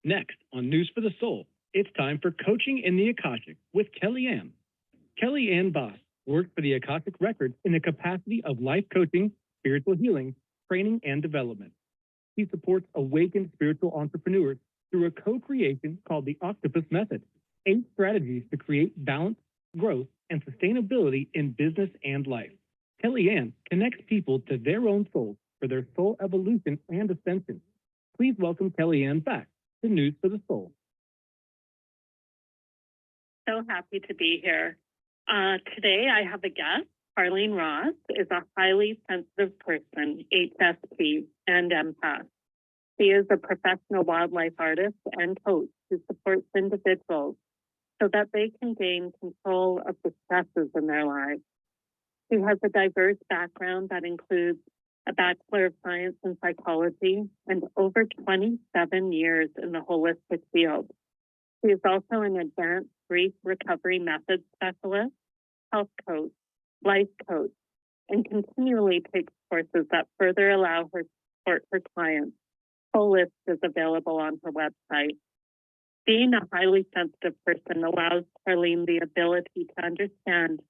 Next, on News for the Soul, it's time for Coaching in the Akashic with Kelly Ann. Kelly Ann Vass worked for the Akashic Records in the capacity of life coaching, spiritual healing, training, and development. He supports awakened spiritual entrepreneurs through a co-creation called the Octopus Method, 8 strategies to create balance, growth, and sustainability in business and life. Kelly Ann connects people to their own souls for their soul evolution and ascension. Please welcome Kelly Ann back to News for the Soul. So happy to be here. Today I have a guest. Carleen Ross is a highly sensitive person, HSP, and empath. She is a professional wildlife artist and coach who supports individuals so that they can gain control of the stresses in their lives. She has a diverse background that includes a Bachelor of Science in Psychology and over 27 years in the holistic field. She is also an advanced grief recovery method specialist, health coach, life coach, and continually takes courses that further allow her to support her clients. Full list is available on her website. Being a highly sensitive person allows Carleen the ability to understand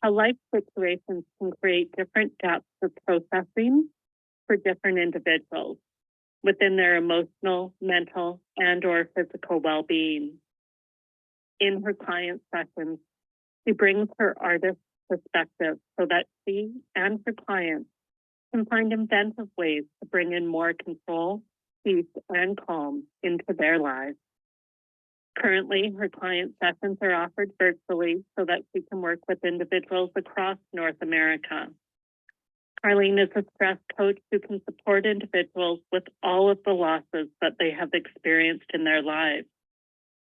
how life situations can create different depths of processing for different individuals within their emotional, mental, and or physical well-being. In her client sessions, she brings her artist perspective so that she and her clients can find inventive ways to bring in more control, peace, and calm into their lives. Currently, her client sessions are offered virtually so that she can work with individuals across North America. Carleen is a stress coach who can support individuals with all of the losses that they have experienced in their lives.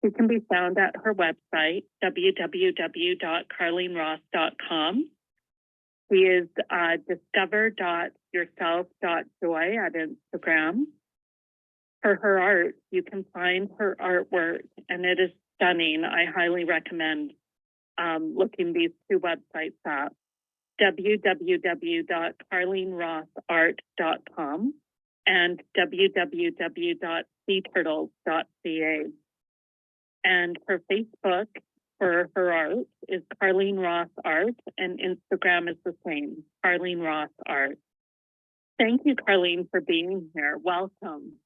She can be found at her website, www.carleenross.com. She is discover.yourself.joy at Instagram. For her art, you can find her artwork, and it is stunning. I highly recommend looking these 2 websites up, www.carleenrossart.com and www.seaturtles.ca. And her Facebook for her art is Carleen Ross Art, and Instagram is the same, Carleen Ross Art. Thank you, Carleen, for being here. Welcome.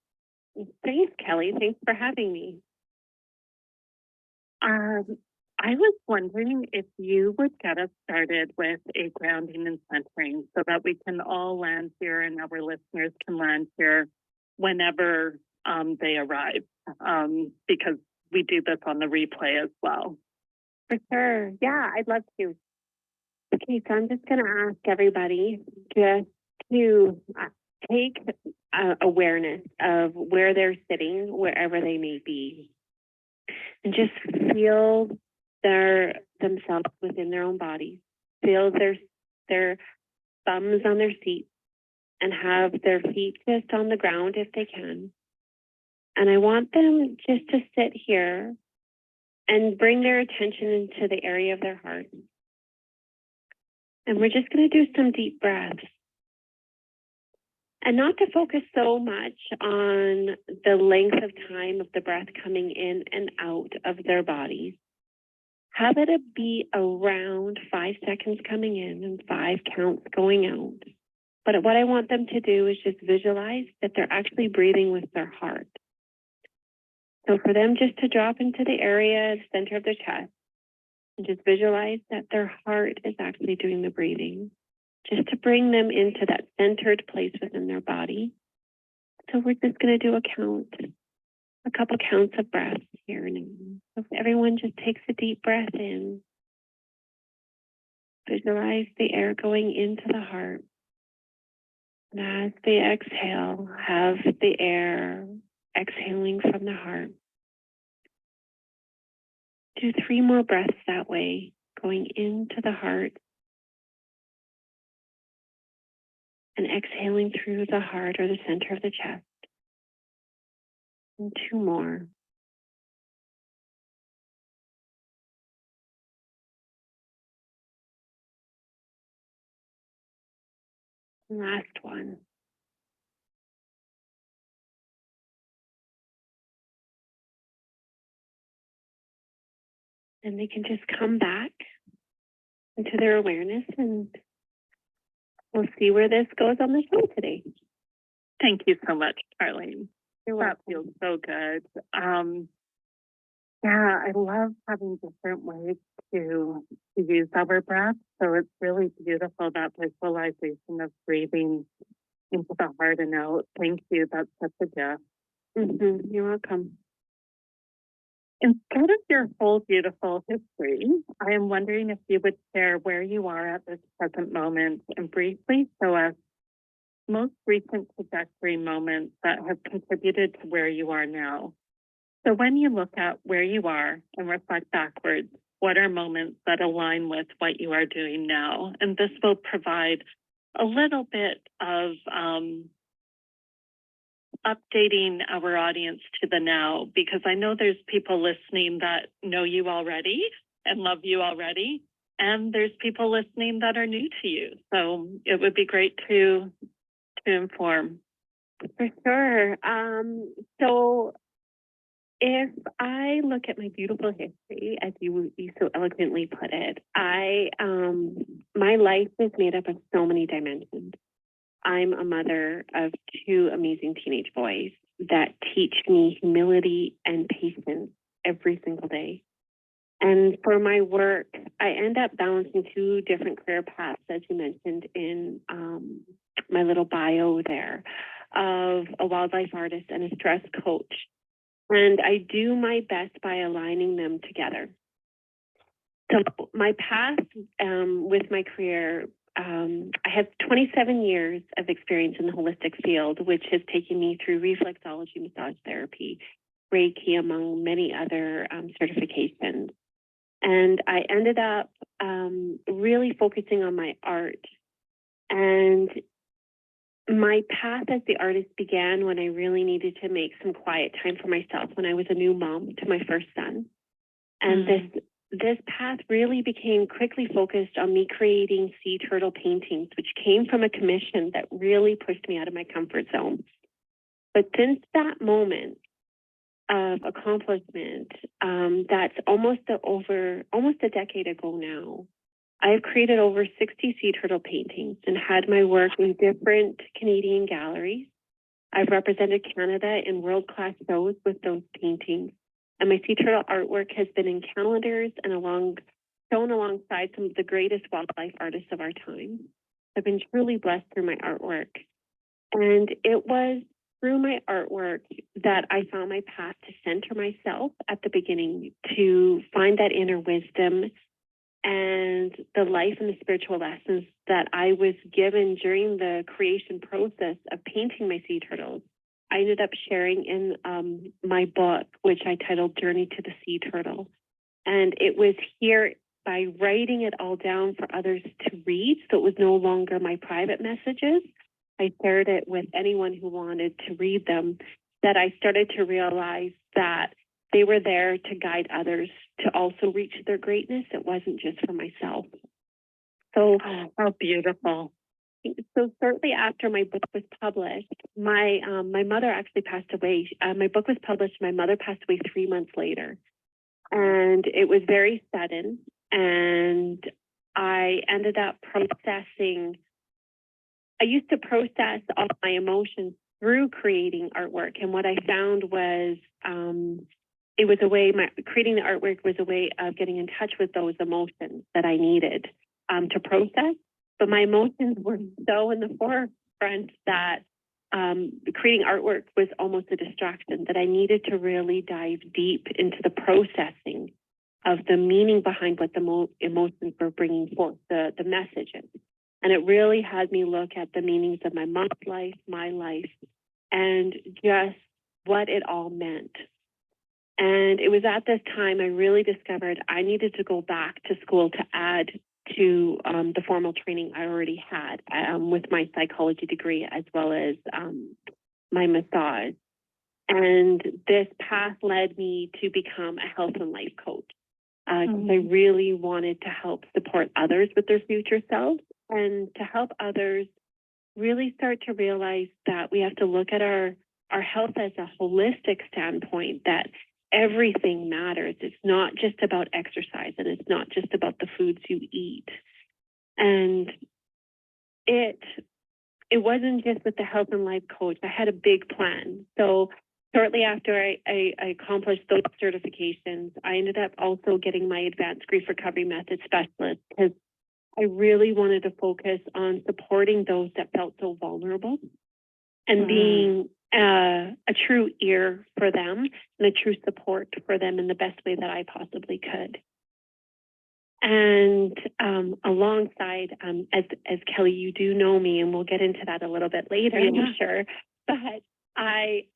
Thanks, Kelly. Thanks for having me. I was wondering if you would get us started with a grounding and centering so that we can all land here and our listeners can land here whenever they arrive, because we do this on the replay as well. For sure. Yeah, I'd love to. Okay, so I'm just going to ask everybody just to take awareness of where they're sitting, wherever they may be, and just feel themselves within their own bodies. Feel their thumbs on their seat and have their feet just on the ground if they can. And I want them just to sit here and bring their attention into the area of their heart. And we're just going to do some deep breaths. And not to focus so much on the length of time of the breath coming in and out of their bodies. Have it be around 5 seconds coming in and 5 counts going out. But what I want them to do is just visualize that they're actually breathing with their heart. So for them just to drop into the area, the center of their chest, and just visualize that their heart is actually doing the breathing. Just to bring them into that centered place within their body. So we're just going to do a couple counts of breath here now. So if everyone just takes a deep breath in, visualize the air going into the heart. And as they exhale, have the air exhaling from the heart. Do 3 more breaths that way, going into the heart. And exhaling through the heart or the center of the chest. And 2 more. And last one. and they can just come back into their awareness, and we'll see where this goes on the show today. Thank you so much, Carleen. You're That welcome. feels so good. Yeah, I love having different ways to use our breath. So it's really beautiful, that visualization of breathing into the heart and out. Thank you. That's such a gift. You're welcome. Instead of your whole beautiful history, I am wondering if you would share where you are at this present moment and briefly show us most recent trajectory moments that have contributed to where you are now. So when you look at where you are and reflect backwards, what are moments that align with what you are doing now? And this will provide a little bit of updating our audience to the now, because I know there's people listening that know you already and love you already, and there's people listening that are new to you. So it would be great to inform. For sure. So if I look at my beautiful history, as you so eloquently put it, my life is made up of so many dimensions. I'm a mother of 2 amazing teenage boys that teach me humility and patience every single day. And for my work, I end up balancing 2 different career paths, as you mentioned in my little bio there, of a wildlife artist and a stress coach. And I do my best by aligning them together. So my path with my career, I have 27 years of experience in the holistic field, which has taken me through reflexology, massage therapy, Reiki, among many other certifications. And I ended up really focusing on my art. And my path as the artist began when I really needed to make some quiet time for myself when I was a new mom to my first son. And this path really became quickly focused on me creating sea turtle paintings, which came from a commission that really pushed me out of my comfort zone. But since that moment of accomplishment, that's almost a decade ago now, I've created over 60 sea turtle paintings and had my work in different Canadian galleries. I've represented Canada in world-class shows with those paintings. And my sea turtle artwork has been in calendars and shown alongside some of the greatest wildlife artists of our time. I've been truly blessed through my artwork. And it was through my artwork that I found my path to center myself at the beginning, to find that inner wisdom and the life and the spiritual lessons that I was given during the creation process of painting my sea turtles. I ended up sharing in my book, which I titled Journey to the Sea Turtle. And it was here by writing it all down for others to read, so it was no longer my private messages. I shared it with anyone who wanted to read them, that I started to realize that they were there to guide others to also reach their greatness. It wasn't just for myself. So, how beautiful. So shortly after my book was published, my mother actually passed away. My book was published. My mother passed away 3 months later. And it was very sudden. And I ended up processing. I used to process all my emotions through creating artwork. And what I found was it was a way, creating the artwork was a way of getting in touch with those emotions that I needed to process. But my emotions were so in the forefront that creating artwork was almost a distraction, that I needed to really dive deep into the processing of the meaning behind what the emotions were bringing forth, the messages. And it really had me look at the meanings of my mom's life, my life, and just what it all meant. And it was at this time I really discovered I needed to go back to school to add to the formal training I already had with my psychology degree, as well as my massage. And this path led me to become a health and life coach. I really wanted to help support others with their future selves, and to help others really start to realize that we have to look at our health as a holistic standpoint, that everything matters. It's not just about exercise, and it's not just about the foods you eat. And it wasn't just with the health and life coach. I had a big plan. So shortly after I accomplished those certifications, I ended up also getting my advanced grief recovery method specialist, because I really wanted to focus on supporting those that felt so vulnerable and being a true ear for them and a true support for them in the best way that I possibly could. And alongside, as Kelly, you do know me, and we'll get into that a little bit later, I'm sure. But I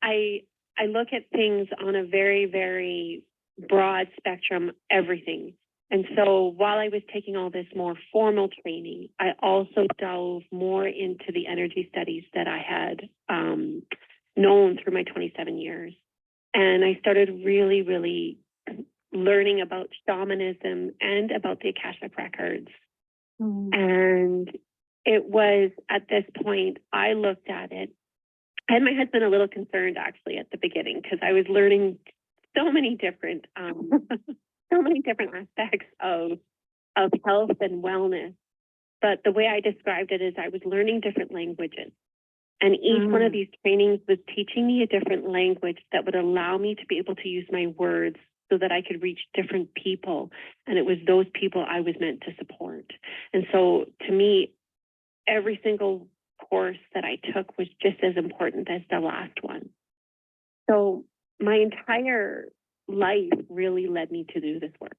look at things on a very, very broad spectrum, everything. And so while I was taking all this more formal training, I also dove more into the energy studies that I had known through my 27 years. And I started really, really learning about shamanism and about the Akashic records. And it was at this point, I looked at it. I had my husband a little concerned actually at the beginning, because I was learning so many different aspects of health and wellness. But the way I described it is I was learning different languages. And each one of these trainings was teaching me a different language that would allow me to be able to use my words so that I could reach different people. And it was those people I was meant to support. And so to me, every single course that I took was just as important as the last one. So my entire life really led me to do this work.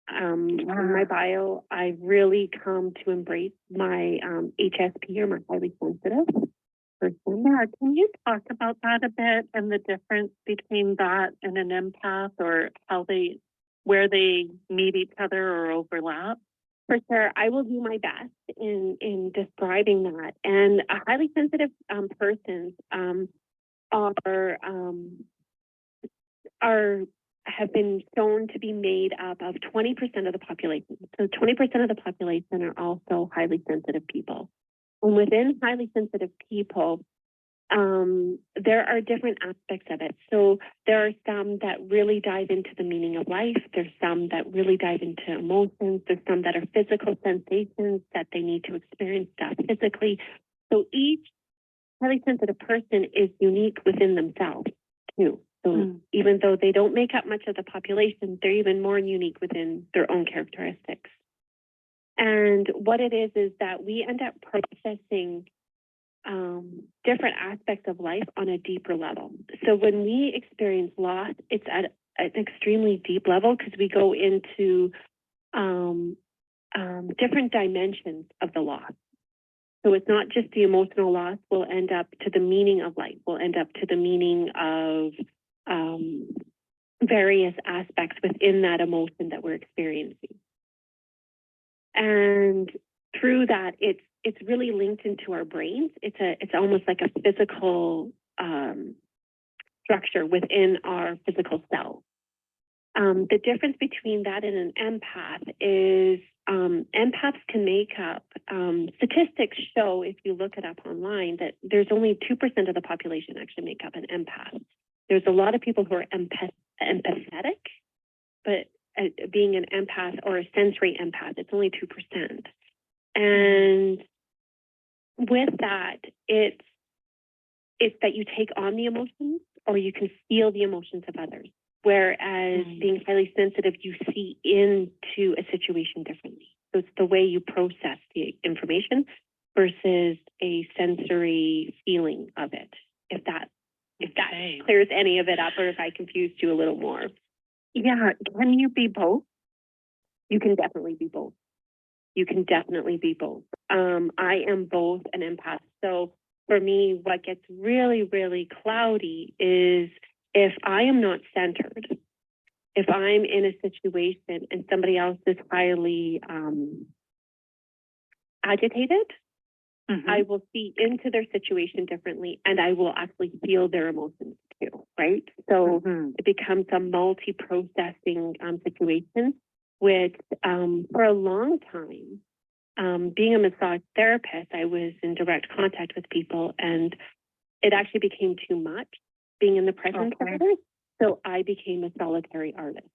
In my bio, I really come to embrace my HSP, or my highly sensitive person. Yeah, can you talk about that a bit, and the difference between that and an empath, or where they meet each other or overlap? For sure, I will do my best in describing that. And a highly sensitive persons have been shown to be made up of 20% of the population. So 20% of the population are also highly sensitive people. And within highly sensitive people, there are different aspects of it. So there are some that really dive into the meaning of life. There's some that really dive into emotions. There's some that are physical sensations that they need to experience stuff physically. So each highly sensitive person is unique within themselves too. So even though they don't make up much of the population, they're even more unique within their own characteristics. And what it is that we end up processing different aspects of life on a deeper level. So when we experience loss, it's at an extremely deep level, because we go into different dimensions of the loss. So it's not just the emotional loss. We'll end up to the meaning of life. We'll end up to the meaning of various aspects within that emotion that we're experiencing. And through that, it's really linked into our brains. It's almost like a physical structure within our physical cells. The difference between that and an empath is empaths can make up, statistics show, if you look it up online, that there's only 2% of the population actually make up an empath. There's a lot of people who are empathetic, but being an empath or a sensory empath, it's only 2%. And with that, it's that you take on the emotions, or you can feel the emotions of others. Whereas being highly sensitive, you see into a situation differently. So it's the way you process the information versus a sensory feeling of it. If that clears any of it up, or if I confused you a little more. Yeah, can you be both? You can definitely be both. You can definitely be both. I am both an empath. So for me, what gets really, really cloudy is if I am not centered, if I'm in a situation and somebody else is highly agitated, I will see into their situation differently, and I will actually feel their emotions too, right? So it becomes a multi-processing situation, which for a long time, being a massage therapist, I was in direct contact with people, and it actually became too much being in the presence of others. So I became a solitary artist.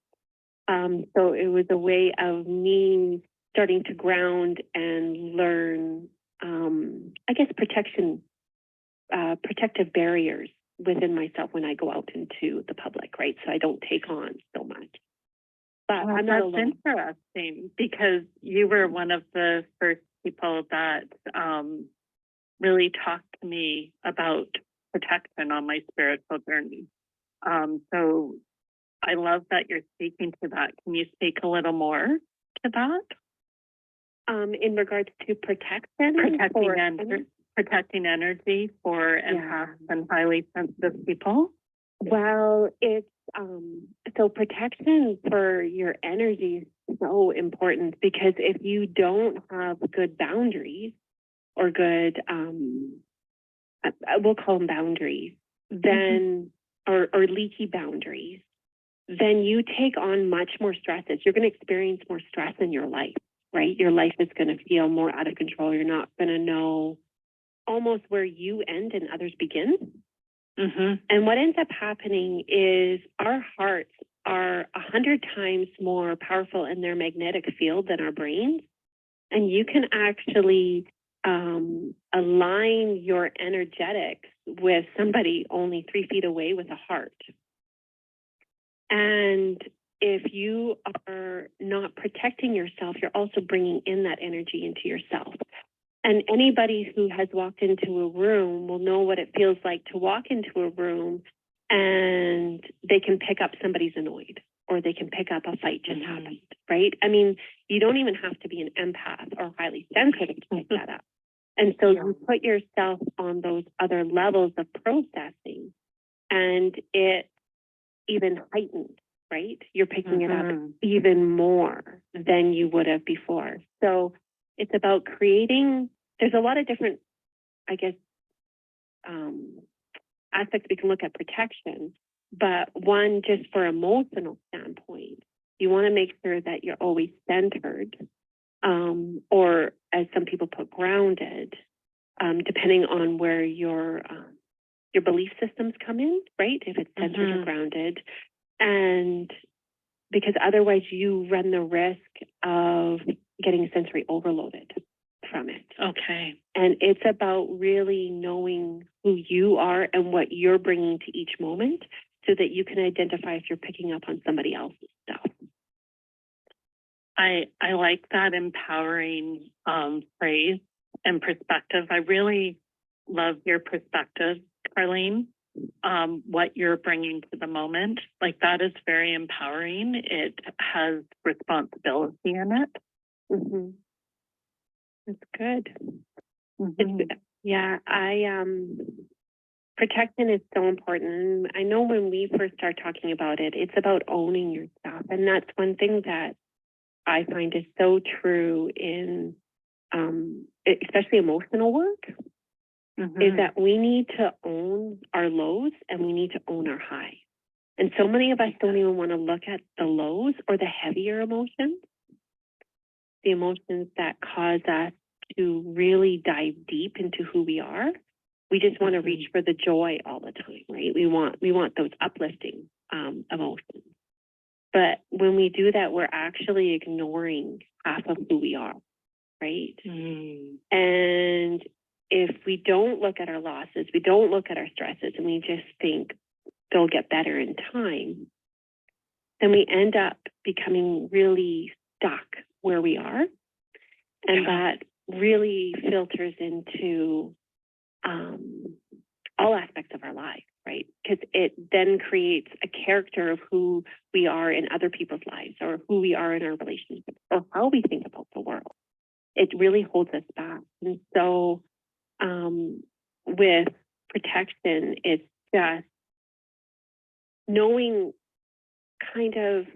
So it was a way of me starting to ground and learn, I guess, protective barriers within myself when I go out into the public, right? So I don't take on so much. But Well, I'm not that's alone. interesting because you were one of the first people that really talked to me about protection on my spiritual journey. So I love that you're speaking to that. Can you speak a little more to that? In regards to protection, Protecting energy for empaths and highly sensitive people. Well, it's so protection for your energy is so important, because if you don't have good boundaries or good we'll call them boundaries, then or leaky boundaries, then you take on much more stresses. You're going to experience more stress in your life, right? Your life is going to feel more out of control. You're not going to know almost where you end and others begin. And what ends up happening is our hearts are 100 times more powerful in their magnetic field than our brains. And you can actually align your energetics with somebody only 3 feet away with a heart. And if you are not protecting yourself, you're also bringing in that energy into yourself. And anybody who has walked into a room will know what it feels like to walk into a room and they can pick up somebody's annoyed, or they can pick up a fight just happened, right? I mean, you don't even have to be an empath or highly sensitive to pick that up. And so you put yourself on those other levels of processing, and it even heightened, right? You're picking it up even more than you would have before. So it's about creating, there's a lot of different, I guess, aspects we can look at protection, but one, just for emotional standpoint, you want to make sure that you're always centered, or as some people put, grounded, depending on where your belief systems come in, right? If it's centered or grounded. And because otherwise you run the risk of getting sensory overloaded from it. Okay. And it's about really knowing who you are and what you're bringing to each moment, so that you can identify if you're picking up on somebody else's stuff. I like that empowering phrase and perspective. I really love your perspective, Carleen. What you're bringing to the moment, like, that is very empowering. It has responsibility in it. That's good. Yeah, protection is so important. I know when we first start talking about it, it's about owning your stuff. And that's one thing that I find is so true in, especially emotional work, is that we need to own our lows and we need to own our highs. And so many of us don't even want to look at the lows or the heavier emotions, the emotions that cause us to really dive deep into who we are. We just want to reach for the joy all the time, right? We want those uplifting emotions. But when we do that, we're actually ignoring half of who we are, right? And if we don't look at our losses, we don't look at our stresses, and we just think they'll get better in time, then we end up becoming really stuck where we are. And that really filters into all aspects of our life, right? Because it then creates a character of who we are in other people's lives, or who we are in our relationships, or how we think about the world. It really holds us back. And so with protection, it's just knowing kind of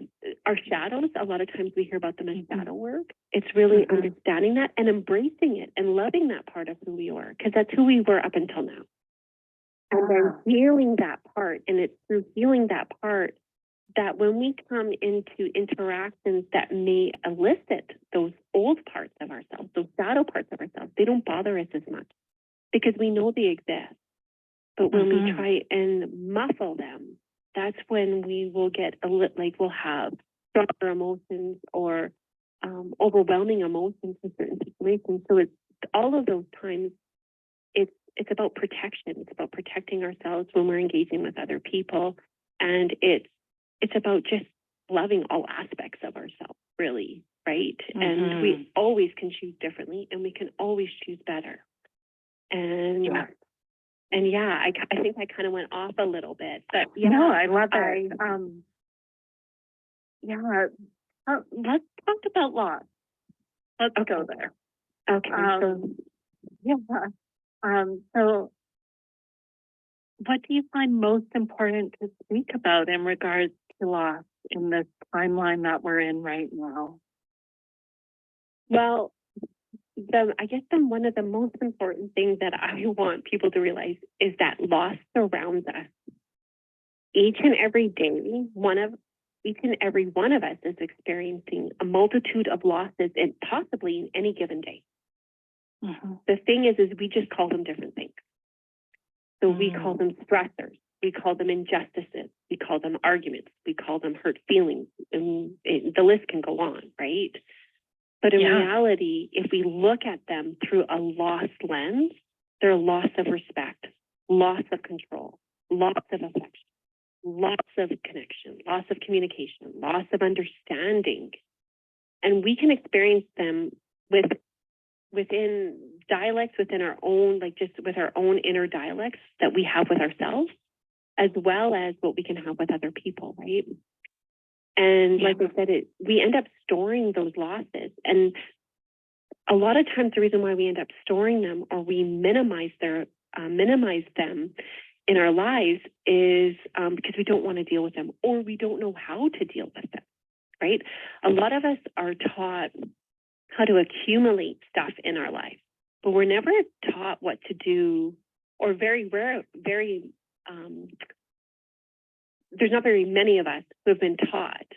our shadows. A lot of times we hear about them as shadow work. It's really understanding that and embracing it and loving that part of who we are, because that's who we were up until now. And then healing that part. And it's through healing that part that when we come into interactions that may elicit those old parts of ourselves, those shadow parts of ourselves, they don't bother us as much because we know they exist. But when we try and muffle them that's when we will get we'll have stronger emotions or overwhelming emotions in certain situations. So it's all of those times. It's about protection. It's about protecting ourselves when we're engaging with other people, and it's about just loving all aspects of ourselves, really, right? And we always can choose differently, and we can always choose better. And I think I kind of went off a little bit, but No, I love it. Let's talk about loss. Let's go there. Okay. So what do you find most important to speak about in regards to loss in this timeline that we're in right now? Well, I guess one of the most important things that I want people to realize is that loss surrounds us. Each and every day, each and every one of us is experiencing a multitude of losses, and possibly in any given day. The thing is we just call them different things. So we call them stressors, we call them injustices, we call them arguments, we call them hurt feelings, and the list can go on, right? But in reality, if we look at them through a loss lens, they're loss of respect, loss of control, loss of affection, loss of connection, loss of communication, loss of understanding. And we can experience them within dialects, within our own, just with our own inner dialects that we have with ourselves, as well as what we can have with other people, right? And like I said, we end up storing those losses. And a lot of times the reason why we end up storing them or we minimize them in our lives is because we don't want to deal with them, or we don't know how to deal with them, right? A lot of us are taught how to accumulate stuff in our life, but we're never taught what to do, or there's not very many of us who have been taught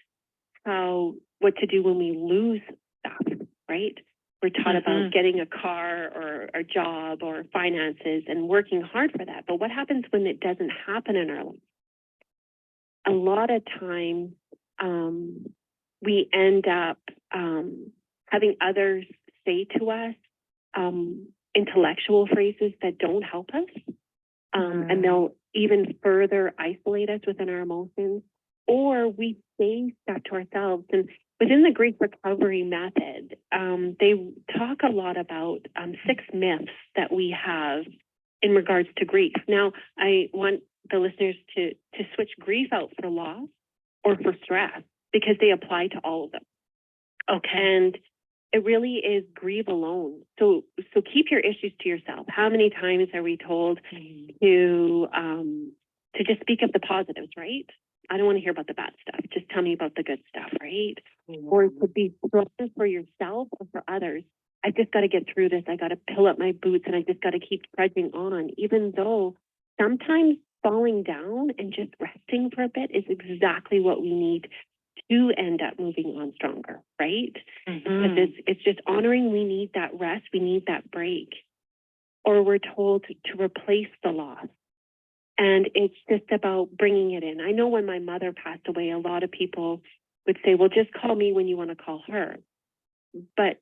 what to do when we lose stuff, right? We're taught about getting a car or a job or finances and working hard for that. But what happens when it doesn't happen in our life? A lot of times we end up having others say to us intellectual phrases that don't help us. And they'll even further isolate us within our emotions, or we say stuff to ourselves. And within the grief recovery method, they talk a lot about 6 myths that we have in regards to grief. Now, I want the listeners to switch grief out for loss or for stress, because they apply to all of them. Okay. And it really is grieve alone. So keep your issues to yourself. How many times are we told to just speak of the positives, right? I don't want to hear about the bad stuff. Just tell me about the good stuff, right? Or to be strong for yourself or for others. I just got to get through this. I got to pull up my boots and I just got to keep trudging on, even though sometimes falling down and just resting for a bit is exactly what we need to end up moving on stronger, right? Because it's just honoring we need that rest, we need that break. Or we're told to replace the loss. And it's just about bringing it in. I know when my mother passed away, a lot of people would say, well, just call me when you want to call her. But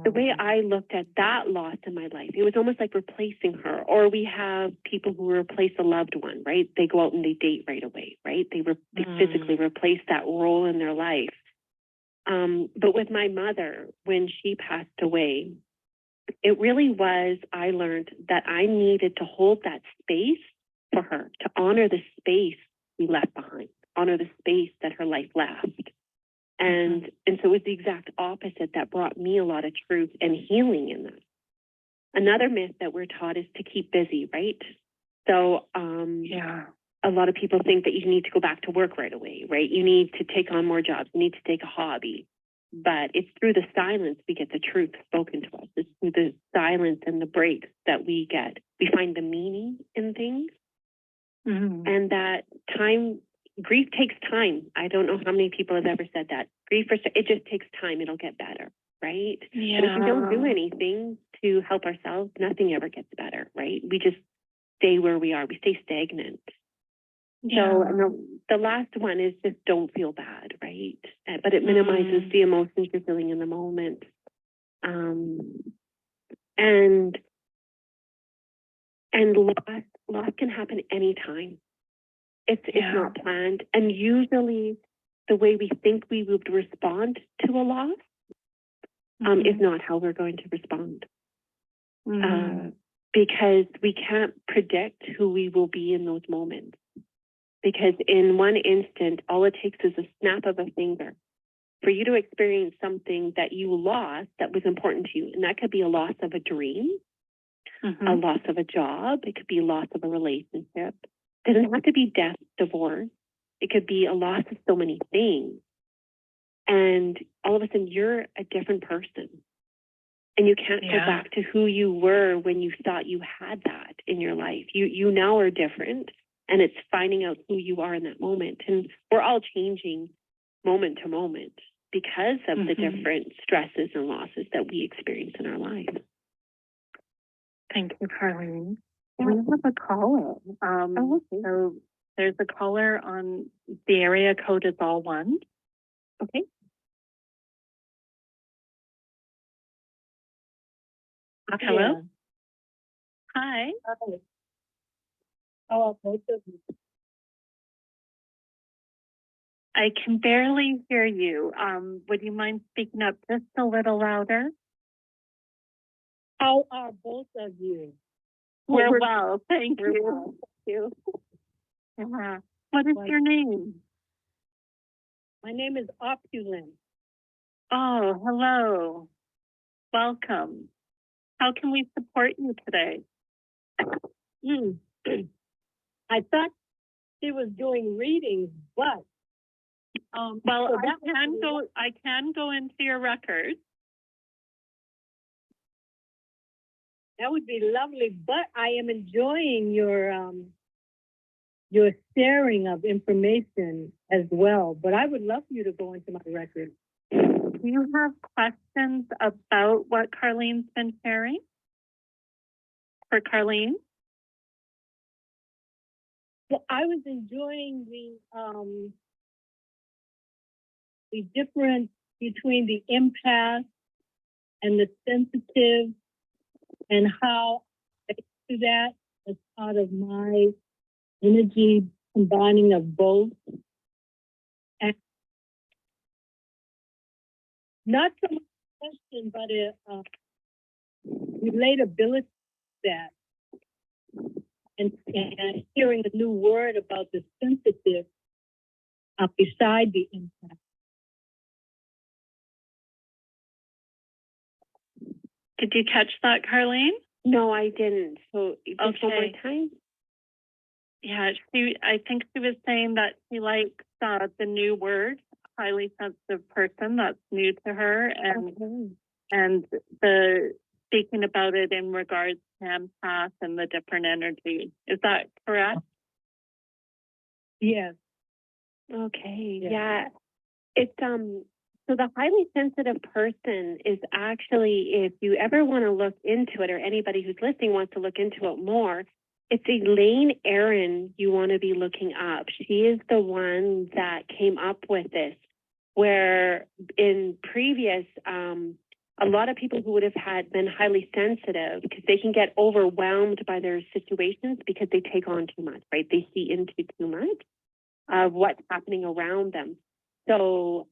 the way I looked at that loss in my life, it was almost like replacing her. Or we have people who replace a loved one, right? They go out and they date right away, right? They physically replace that role in their life. But with my mother, when she passed away, it really was, I learned that I needed to hold that space for her, to honor the space we left behind, honor the space that her life left. And so it was the exact opposite that brought me a lot of truth and healing in that. Another myth that we're taught is to keep busy, right? So a lot of people think that you need to go back to work right away, right? You need to take on more jobs. You need to take a hobby. But it's through the silence we get the truth spoken to us. It's through the silence and the breaks that we get. We find the meaning in things. And that grief takes time. I don't know how many people have ever said that. It just takes time. It'll get better, right? Yeah. But if we don't do anything to help ourselves, nothing ever gets better, right? We just stay where we are. We stay stagnant. So, and the last one is just don't feel bad, right? But it minimizes the emotions you're feeling in the moment. And loss can happen anytime. It's not planned. And usually the way we think we would respond to a loss is not how we're going to respond. Because we can't predict who we will be in those moments. Because in one instant, all it takes is a snap of a finger for you to experience something that you lost that was important to you. And that could be a loss of a dream, a loss of a job. It could be a loss of a relationship. It doesn't have to be death, divorce. It could be a loss of so many things. And all of a sudden, you're a different person. And you can't go back to who you were when you thought you had that in your life. You now are different. And it's finding out who you are in that moment. And we're all changing moment to moment because of the different stresses and losses that we experience in our life. Thank you, Carleen. We have a caller. So there's a caller on the area code is all one. Okay. Hello. Hi. Oh, both of you. I can barely hear you. Would you mind speaking up just a little louder? How are both of you? We're well, thank you. Well. Thank you. What is your name? My name is Opulent. Oh, hello. Welcome. How can we support you today? I thought she was doing readings, but well, so I can go into your records. that would be lovely. But I am enjoying your sharing of information as well. But I would love for you to go into my record. Do you have questions about what Carleen's been sharing? For Carleen? Well, I was enjoying the difference between the empath and the sensitive, and how I do that as part of my energy combining of both. And not so much a question, but a relatability to that. And hearing a new word about the sensitive beside the empath. Did you catch that, Carleen? No, I didn't. So just one more Okay. time. Yeah, I think she was saying that she likes the new word, highly sensitive person. That's new to her, and the speaking about it in regards to empath and the different energy. Is that correct? Yes. Okay. Yeah. Yeah. It's so the highly sensitive person is actually, if you ever want to look into it, or anybody who's listening wants to look into it more, it's Elaine Aron you want to be looking up. She is the one that came up with this, where in previous, a lot of people who would have been highly sensitive, because they can get overwhelmed by their situations because they take on too much, right? They see into too much of what's happening around them. So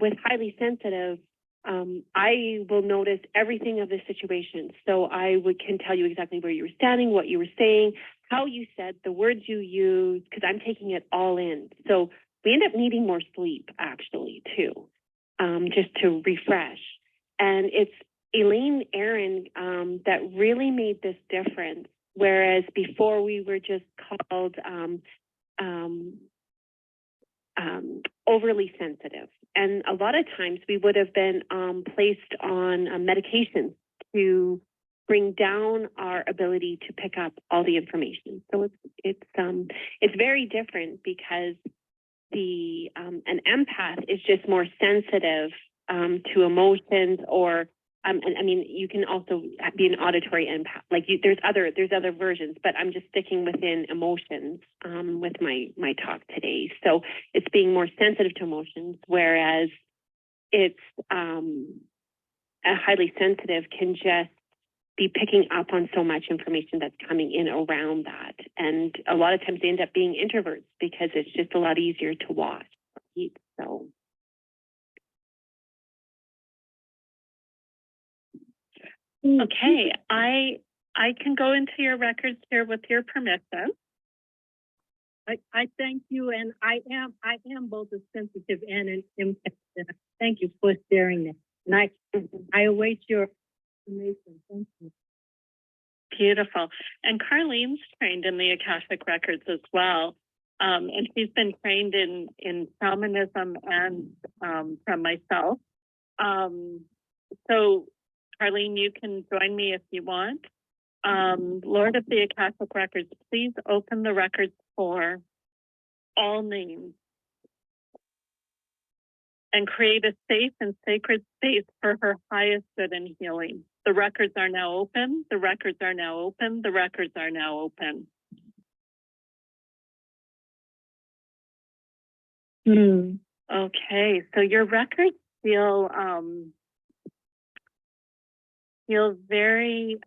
with highly sensitive, I will notice everything of the situation. So I can tell you exactly where you were standing, what you were saying, how you said, the words you used, because I'm taking it all in. So we end up needing more sleep, actually, too, just to refresh. And it's Elaine Aron that really made this difference, whereas before we were just called overly sensitive. And a lot of times we would have been placed on medication to bring down our ability to pick up all the information. So it's very different, because an empath is just more sensitive to emotions, or and I mean, you can also be an auditory empath. Like there's other versions, but I'm just sticking within emotions with my talk today. So it's being more sensitive to emotions, whereas it's a highly sensitive can just be picking up on so much information that's coming in around that. And a lot of times they end up being introverts because it's just a lot easier to watch. Right? So. Okay, I can go into your records here with your permission. I thank you, and I am both a sensitive and an empath. Thank you for sharing that. And I await your information. Thank you. Beautiful. And Carleen's trained in the Akashic records as well. And she's been trained in shamanism and from myself. So Carleen, you can join me if you want. Lord of the Akashic records, please open the records for all names and create a safe and sacred space for her highest good and healing. The records are now open. The records are now open. The records are now open. Okay, so your records feel very,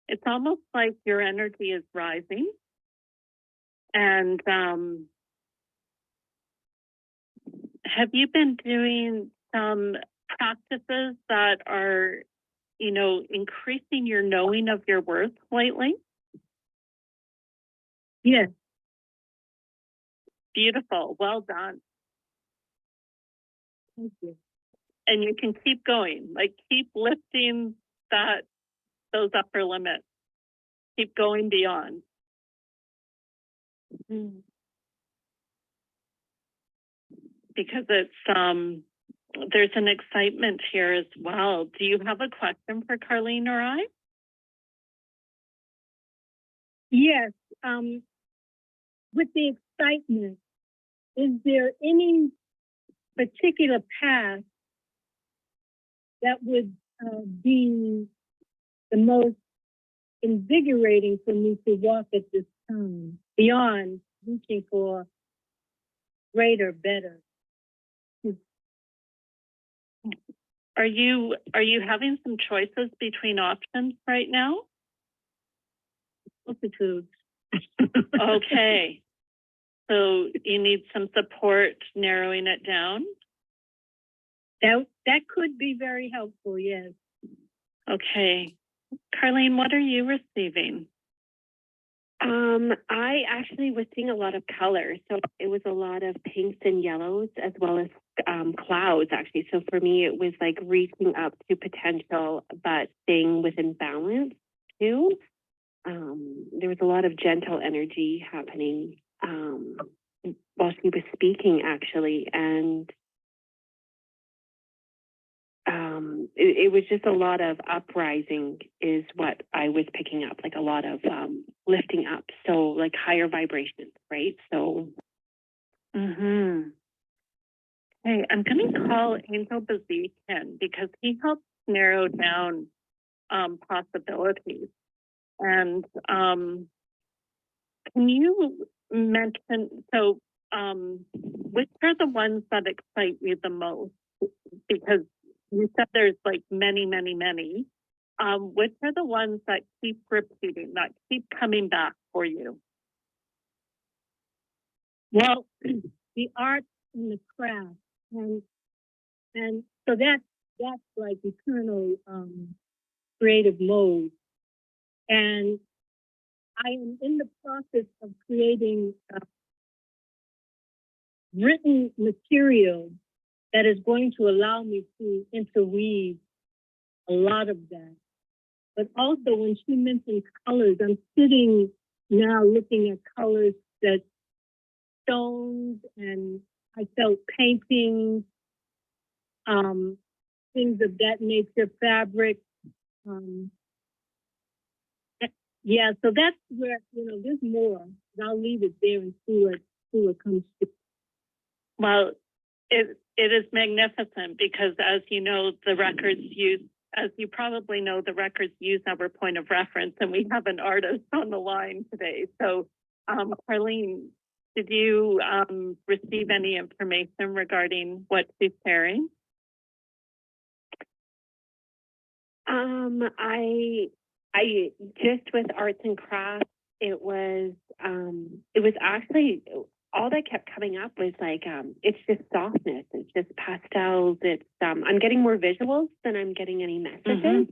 it's almost like your energy is rising. And have you been doing some practices that are, you know, increasing your knowing of your worth lately? Yes. Beautiful. Well done. Thank you. And you can keep going, like keep lifting those upper limits. Keep going beyond. Because it's there's an excitement here as well. Do you have a question for Carleen or I? Yes. With the excitement, is there any particular path that would be the most invigorating for me to walk at this time, beyond reaching for greater, better? Are you having some choices between options right now? Multitudes. Okay. So you need some support narrowing it down? That could be very helpful, yes. Okay. Carleen, what are you receiving? I actually was seeing a lot of colors. So it was a lot of pinks and yellows as well as clouds, actually. So for me, it was like reaching up to potential, but staying within balance too. There was a lot of gentle energy happening while she was speaking, actually. And it was just a lot of uprising is what I was picking up, like a lot of lifting up. So like higher vibrations, right? So. Hey, I'm going to call Angel Bazikian because he helps narrow down possibilities. And can you mention, so which are the ones that excite you the most? Because you said there's like many, many, many. Which are the ones that keep repeating, that keep coming back for you? Well, the art and the craft, and so that's like eternal creative mode. And I am in the process of creating written material that is going to allow me to interweave a lot of that. But also when she mentioned colors, I'm sitting now looking at colors that stones, and I felt paintings, things of that nature, fabric. Yeah, so that's where, there's more. I'll leave it there and see what comes to. Well, It is magnificent because, as you know, the records use, as you probably know, the records use our point of reference, and we have an artist on the line today. So, Carleen, did you receive any information regarding what she's sharing? I just with arts and crafts, it was actually all that kept coming up was like, it's just softness, it's just pastels, it's, I'm getting more visuals than I'm getting any messages.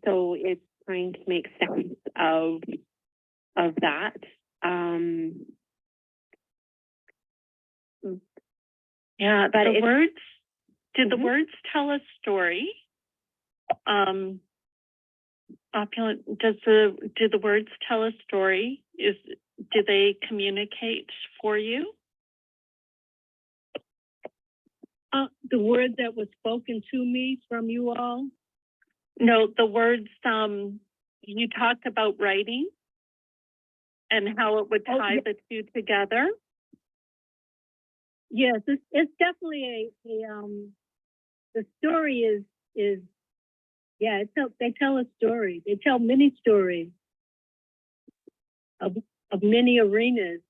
So it's trying to make sense of that. Yeah, but the words, did the Mhm. words tell a story? Opulent, did the words tell a story? Do they communicate for you? The word that was spoken to me from you all. No, the words, you talked about writing and how it would tie the two together. Yes, it's definitely the story is yeah, they tell a story. They tell many stories of many arenas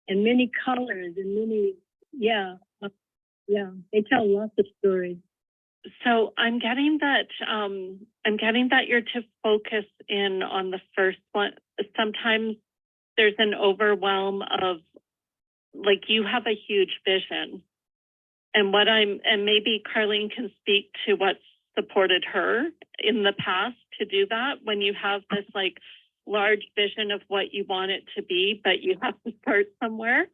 and many colors and many, they tell lots of stories. So I'm getting that you're to focus in on the first one. Sometimes there's an overwhelm of, like, you have a huge vision. And and maybe Carleen can speak to what's supported her in the past to do that, when you have this like large vision of what you want it to be, but you have to start somewhere.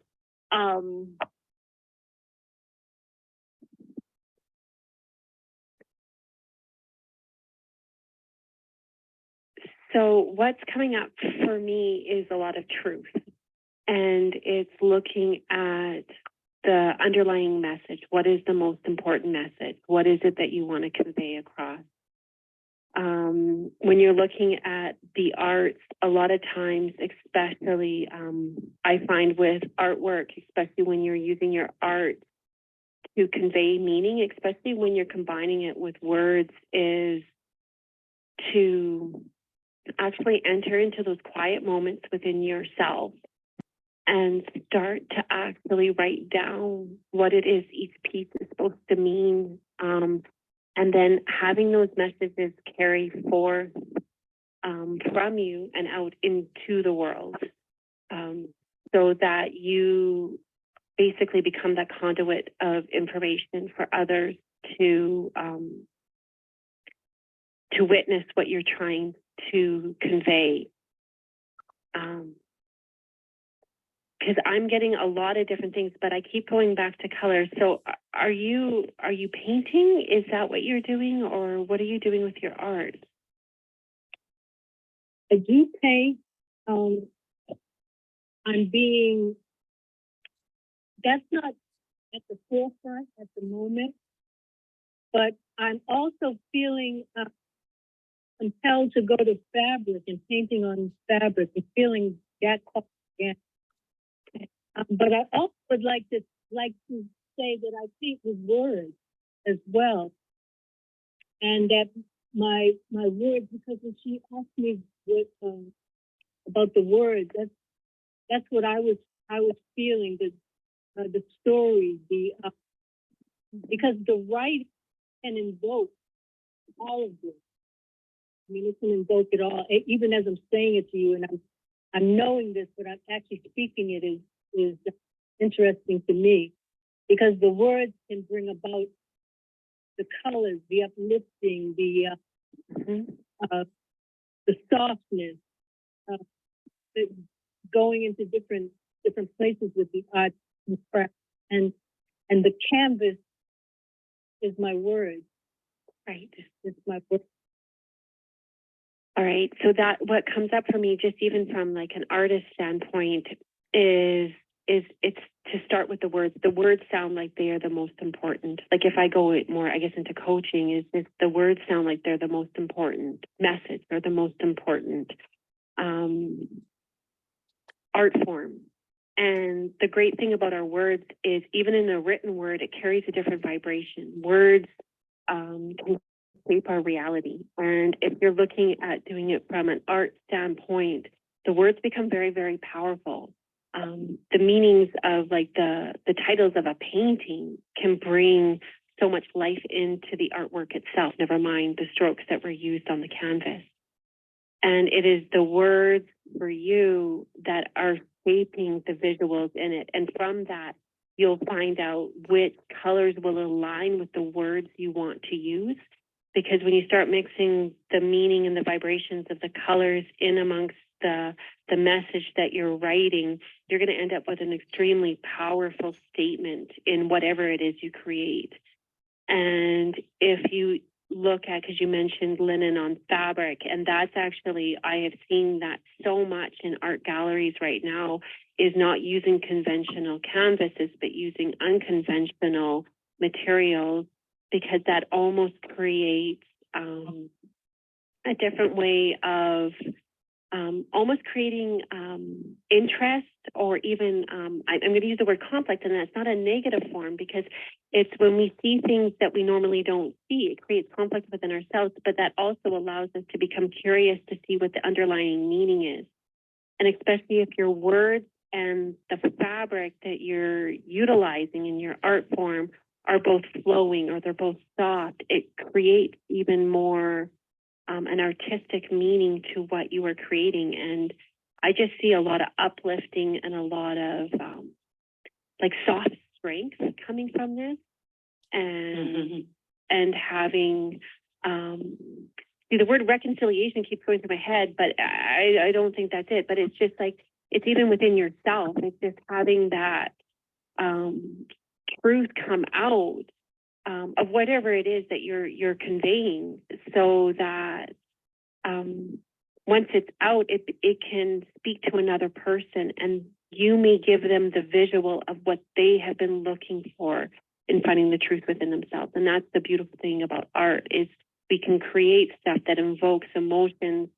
So what's coming up for me is a lot of truth, and it's looking at the underlying message. What is the most important message? What is it that you want to convey across? When you're looking at the arts, a lot of times, especially I find with artwork, especially when you're using your art to convey meaning, especially when you're combining it with words, is to actually enter into those quiet moments within yourself and start to actually write down what it is each piece is supposed to mean. And then having those messages carry forth from you and out into the world, so that you basically become that conduit of information for others to witness what you're trying to convey. Because I'm getting a lot of different things, but I keep going back to colors. So are you painting? Is that what you're doing, or what are you doing with your art? I do paint. That's not at the forefront at the moment, but I'm also feeling compelled to go to fabric and painting on fabric and feeling that call again. But I also would like to say that I paint with words as well, and that my words, because when she asked me what about the words, that's what I was feeling, the story, because the writing can invoke all of this. I mean, it can invoke it all, even as I'm saying it to you, and I'm knowing this, but I'm actually speaking it is interesting to me, because the words can bring about the colors, the uplifting, the softness, going into different places with the art and craft, and the canvas is my word, right? It's my word. All right. So that what comes up for me, just even from like an artist standpoint, is it's to start with the words. The words sound like they are the most important. Like if I go more, I guess, into coaching, is this the words sound like they're the most important message or the most important art form. And the great thing about our words is even in a written word, it carries a different vibration. Words can shape our reality. And if you're looking at doing it from an art standpoint, the words become very, very powerful. The meanings of like the titles of a painting can bring so much life into the artwork itself, never mind the strokes that were used on the canvas. And it is the words for you that are shaping the visuals in it. And from that, you'll find out which colors will align with the words you want to use. Because when you start mixing the meaning and the vibrations of the colors in amongst the message that you're writing, you're going to end up with an extremely powerful statement in whatever it is you create. And if you look at, because you mentioned linen on fabric, and that's actually, I have seen that so much in art galleries right now, is not using conventional canvases, but using unconventional materials, because that almost creates a different way of almost creating interest, or even, I'm going to use the word conflict, and that's not a negative form, because it's when we see things that we normally don't see, it creates conflict within ourselves, but that also allows us to become curious to see what the underlying meaning is. And especially if your words and the fabric that you're utilizing in your art form are both flowing or they're both soft, it creates even more an artistic meaning to what you are creating. And I just see a lot of uplifting and a lot of like soft strength coming from this, and and having see, the word reconciliation keeps going through my head, but I don't think that's it. But it's just like, it's even within yourself. It's just having that truth come out of whatever it is that you're conveying, so that once it's out, it can speak to another person, and you may give them the visual of what they have been looking for in finding the truth within themselves. And that's the beautiful thing about art, is we can create stuff that invokes emotions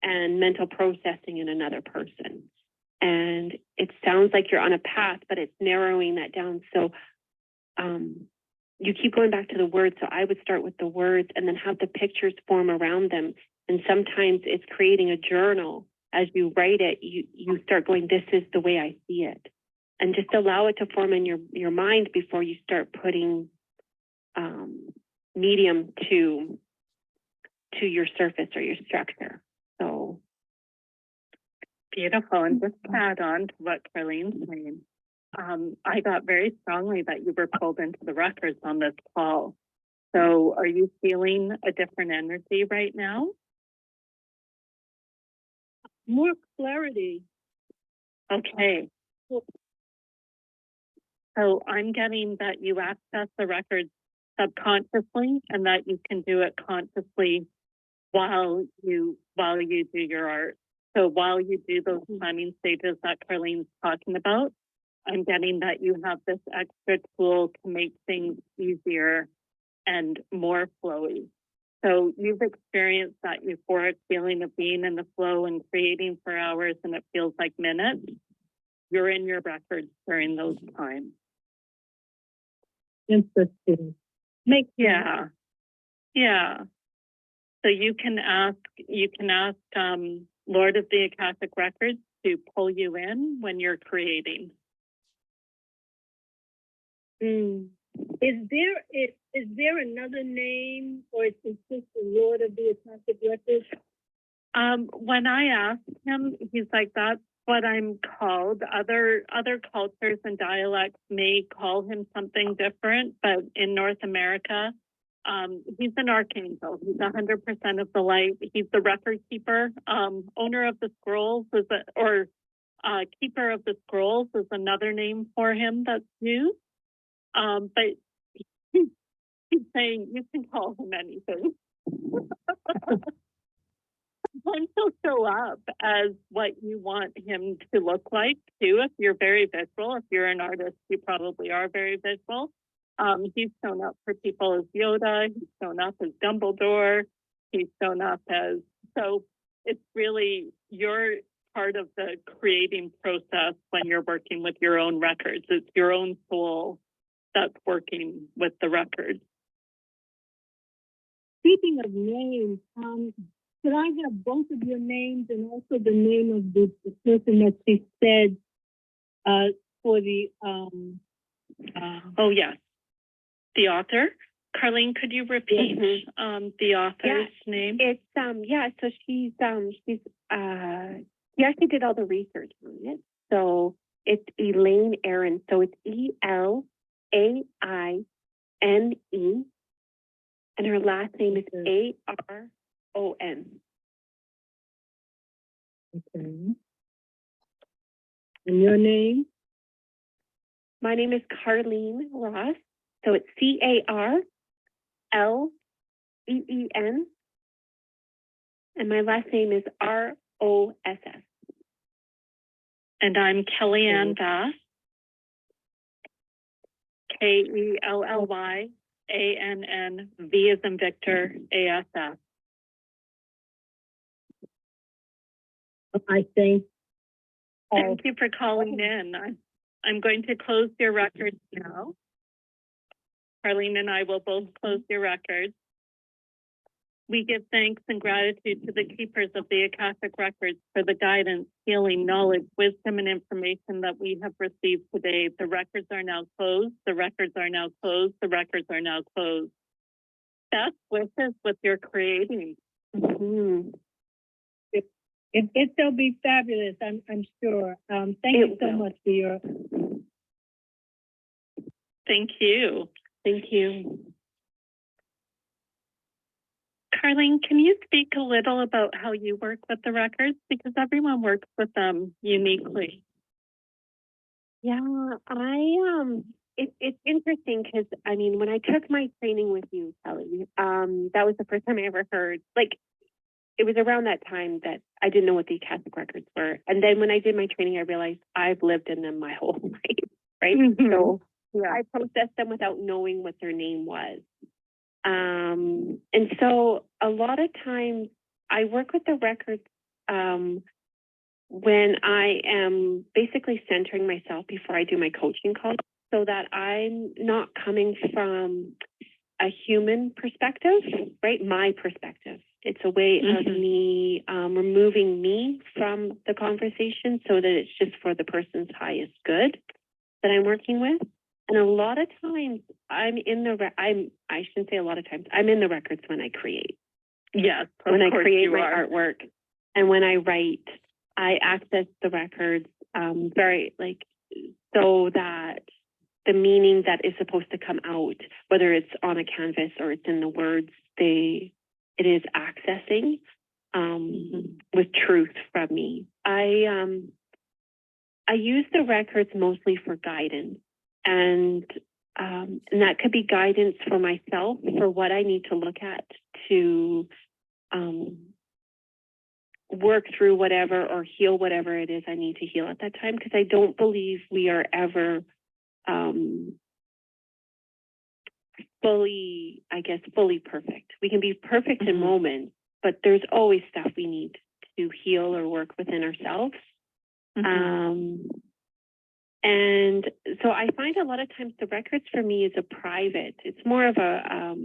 and mental processing in another person. And it sounds like you're on a path, but it's narrowing that down. So you keep going back to the words. So I would start with the words and then have the pictures form around them. And sometimes it's creating a journal. As you write it, you start going, this is the way I see it. And just allow it to form in your mind before you start putting medium to your surface or your structure. So beautiful. And just to add on to what Carleen's saying, I got very strongly that you were pulled into the records on this call. So are you feeling a different energy right now? More clarity. Okay. So I'm getting that you access the records subconsciously, and that you can do it consciously while you do your art. So while you do those planning stages that Carleen's talking about, I'm getting that you have this extra tool to make things easier and more flowy. So you've experienced that euphoric feeling of being in the flow and creating for hours, and it feels like minutes. You're in your records during those times. Interesting. Yeah. So you can ask Lord of the Akashic Records to pull you in when you're creating. Is there another name, or is it just the Lord of the Akashic Records? When I asked him, he's like, that's what I'm called. Other cultures and dialects may call him something different, but in North America, he's an archangel. He's 100% of the light. He's the record keeper. Owner of the scrolls keeper of the scrolls is another name for him that's used. But he's saying you can call him anything. Sometimes he'll show up as what you want him to look like too. If you're very visual, if you're an artist, you probably are very visual. He's shown up for people as Yoda. He's shown up as Dumbledore. He's shown up as, so it's really your part of the creating process when you're working with your own records. It's your own soul that's working with the records. Speaking of names, could I have both of your names and also the name of the person that she said for the Oh, yes. The author. Carleen, could you repeat the author's name? It's so she actually did all the research on it. So it's Elaine Aaron. So it's ELAINE, and her last name is ARON. Okay. And your name? My name is Carleen Ross. So it's CARLEEN, and my last name is ROSS. And I'm Kelly Ann Vass. KELLYANN, V as in Victor, ASS. I think. Thank you for calling in. I'm going to close your records now. Carleen and I will both close your records. We give thanks and gratitude to the keepers of the Akashic records for the guidance, healing, knowledge, wisdom, and information that we have received today. The records are now closed. The records are now closed. The records are now closed. Best wishes with your creating. Mm-hmm. It'll be fabulous, I'm sure. Thank you so much for your. Thank you. Thank you. Carleen, can you speak a little about how you work with the records? Because everyone works with them uniquely. Yeah, it's interesting because I mean, when I took my training with you, Kelly, that was the first time I ever heard. Like, it was around that time that I didn't know what the Akashic records were, and then when I did my training, I realized I've lived in them my whole life, right? Mm-hmm. So yeah. I processed them without knowing what their name was. And so a lot of times I work with the records when I am basically centering myself before I do my coaching calls, so that I'm not coming from a human perspective, right? My perspective. It's a way of me removing me from the conversation so that it's just for the person's highest good that I'm working with. And a lot of times I'm in the, I shouldn't say a lot of times, I'm in the records when I create. Yes, when I create my artwork and when I write, I access the records very so that the meaning that is supposed to come out, whether it's on a canvas or it's in the words, it is accessing with truth from me. I use the records mostly for guidance. And that could be guidance for myself, for what I need to look at to work through whatever or heal whatever it is I need to heal at that time. Because I don't believe we are ever fully perfect. We can be perfect in moments, but there's always stuff we need to heal or work within ourselves. And so I find a lot of times the records for me is a private. It's more of a,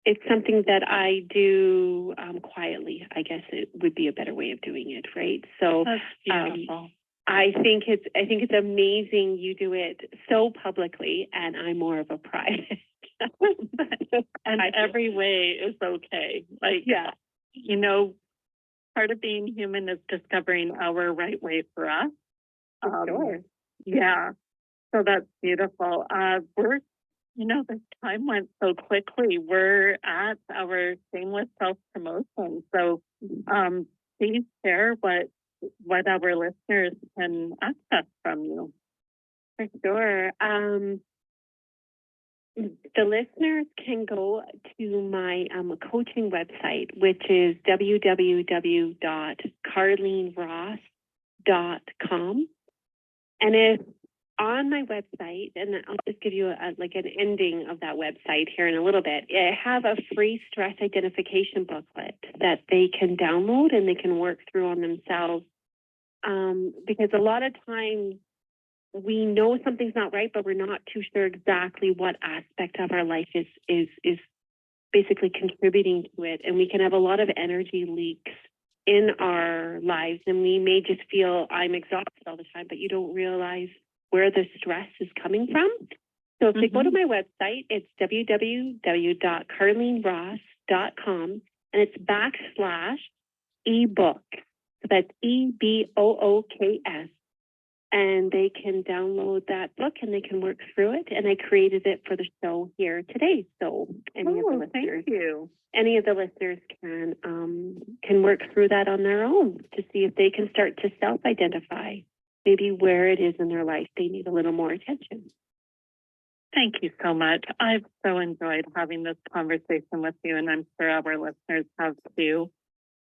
it's something that I do quietly. I guess it would be a better way of doing it, right? So that's beautiful. I think it's amazing you do it so publicly, and I'm more of a private. And every way is okay. Like, yeah, you know, part of being human is discovering our right way for us. Sure. Yeah. So that's beautiful. We're, the time went so quickly. We're at our shameless self-promotion. So please share what our listeners can access from you. For sure. The listeners can go to my coaching website, which is www.carleenross.com. And if on my website, and I'll just give you like an ending of that website here in a little bit. I have a free stress identification booklet that they can download and they can work through on themselves. Because a lot of times we know something's not right, but we're not too sure exactly what aspect of our life is basically contributing to it. And we can have a lot of energy leaks in our lives, and we may just feel I'm exhausted all the time, but you don't realize where the stress is coming from. So if they go to my website, it's www.carleenross.com, and it's /ebook. So that's EBOOKS. And they can download that book and they can work through it. And I created it for the show here today. So any of the listeners, any of the listeners can work through that on their own to see if they can start to self-identify maybe where it is in their life they need a little more attention. Thank you so much. I've so enjoyed having this conversation with you, and I'm sure our listeners have too.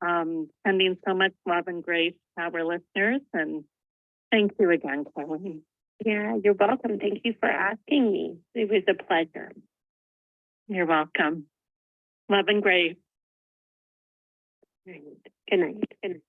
Sending so much love and grace to our listeners, and thank you again, Kelly. Yeah, you're welcome. Thank you for asking me. It was a pleasure. You're welcome. Love and grace. Good night. Good night.